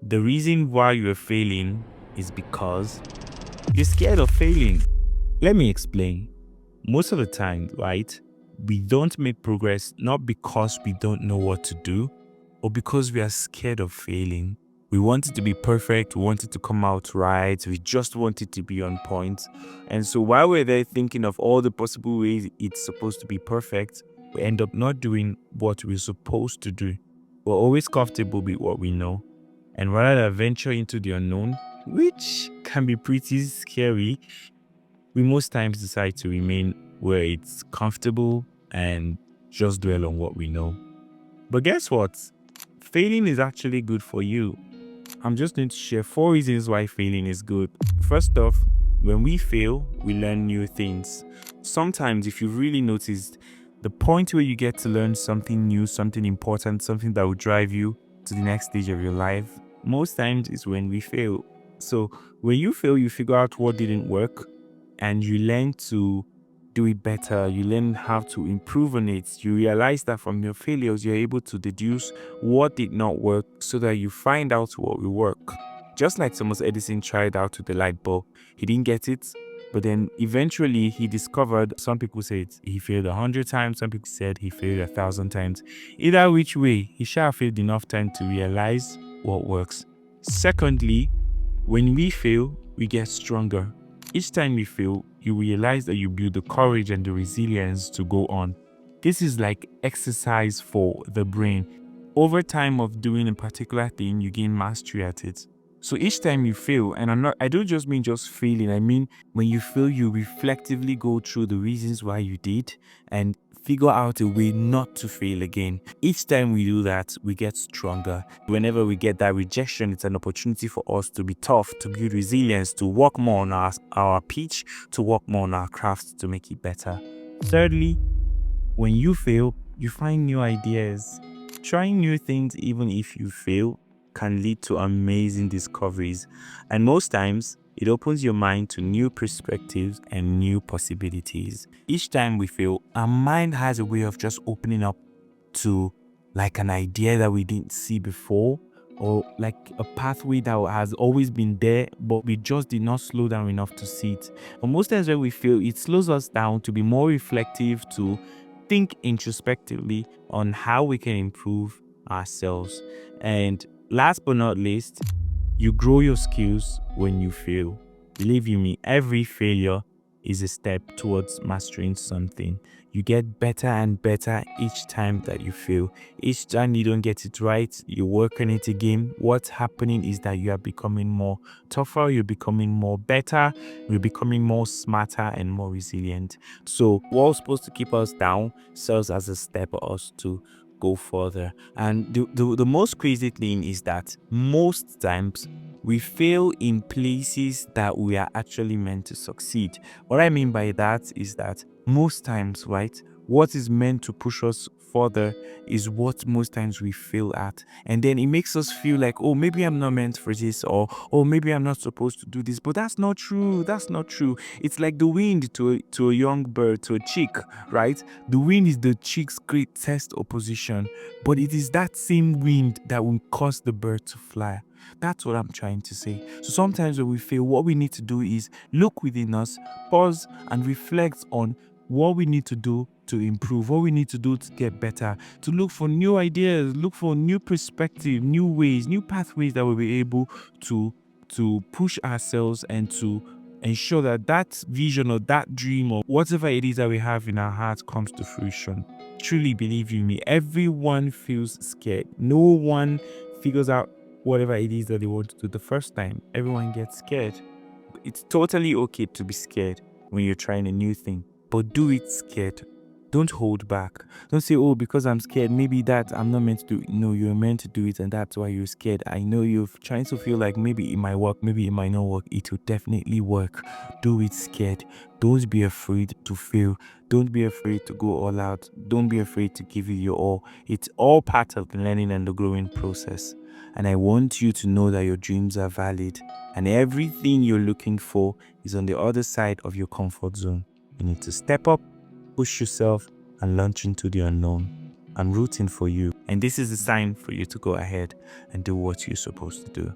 The reason why you're failing is because you're scared of failing. Let me explain. Most of the time, right, we don't make progress not because we don't know what to do or because we are scared of failing. We want it to be perfect. We want it to come out right. We just want it to be on point. And so while we're there thinking of all the possible ways it's supposed to be perfect, we end up not doing what we're supposed to do. We're always comfortable with what we know. And rather than venture into the unknown, which can be pretty scary, we most times decide to remain where it's comfortable and just dwell on what we know. But guess what? Failing is actually good for you. I'm just going to share 4 reasons why failing is good. First off, when we fail, we learn new things. Sometimes, if you've really noticed, the point where you get to learn something new, something important, something that will drive you to the next stage of your life, most times is when we fail. So when you fail, you figure out what didn't work and you learn to do it better. You learn how to improve on it. You realize that from your failures, you're able to deduce what did not work so that you find out what will work. Just like Thomas Edison tried out with the light bulb. He didn't get it, but then eventually he discovered, some people said he failed 100 times, some people said he failed 1,000 times. Either which way, he shall failed enough time to realize what works. Secondly, when we fail, we get stronger. Each time you fail, you realize that you build the courage and the resilience to go on. This is like exercise for the brain. Over time of doing a particular thing, you gain mastery at it. So each time you fail, and I don't just mean just failing, I mean when you fail, you reflectively go through the reasons why you did and figure out a way not to fail again. Each time we do that, we get stronger. Whenever we get that rejection, it's an opportunity for us to be tough, to build resilience, to work more on our pitch, to work more on our craft to make it better. Thirdly, when you fail, you find new ideas. Trying new things, even if you fail, can lead to amazing discoveries. And most times, it opens your mind to new perspectives and new possibilities. Each time we fail, our mind has a way of just opening up to like an idea that we didn't see before, or like a pathway that has always been there, but we just did not slow down enough to see it. But most times when we fail, it slows us down to be more reflective, to think introspectively on how we can improve ourselves. And last but not least, you grow your skills when you fail. Believe you me, every failure is a step towards mastering something. You get better and better each time that you fail. Each time you don't get it right, you work on it again. What's happening is that you are becoming more tougher, you're becoming more better, you're becoming more smarter and more resilient. So what's supposed to keep us down serves as a step for us to go further. And the most crazy thing is that most times we fail in places that we are actually meant to succeed. What I mean by that is that most times, right, what is meant to push us further is what most times we fail at. And then it makes us feel like, oh, maybe I'm not meant for this, or oh, maybe I'm not supposed to do this. But that's not true. That's not true. It's like the wind to a young bird, to a chick, right? The wind is the chick's greatest opposition, but it is that same wind that will cause the bird to fly. That's what I'm trying to say. So sometimes when we fail, what we need to do is look within us, pause, and reflect on what we need to do to improve, what we need to do to get better, to look for new ideas, look for new perspective, new ways, new pathways that we'll be able to push ourselves and to ensure that that vision or that dream or whatever it is that we have in our hearts comes to fruition. Truly, believe you me, everyone feels scared. No one figures out whatever it is that they want to do the first time. Everyone gets scared. It's totally okay to be scared when you're trying a new thing, but do it scared. Don't hold back. Don't say, oh, because I'm scared, maybe that I'm not meant to do it. No, you're meant to do it, and that's why you're scared. I know you're trying to feel like maybe it might work, maybe it might not work. It will definitely work. Do it scared. Don't be afraid to fail. Don't be afraid to go all out. Don't be afraid to give it your all. It's all part of the learning and the growing process. And I want you to know that your dreams are valid, and everything you're looking for is on the other side of your comfort zone. You need to step up, push yourself, and launch into the unknown. I'm rooting for you. And this is the sign for you to go ahead and do what you're supposed to do.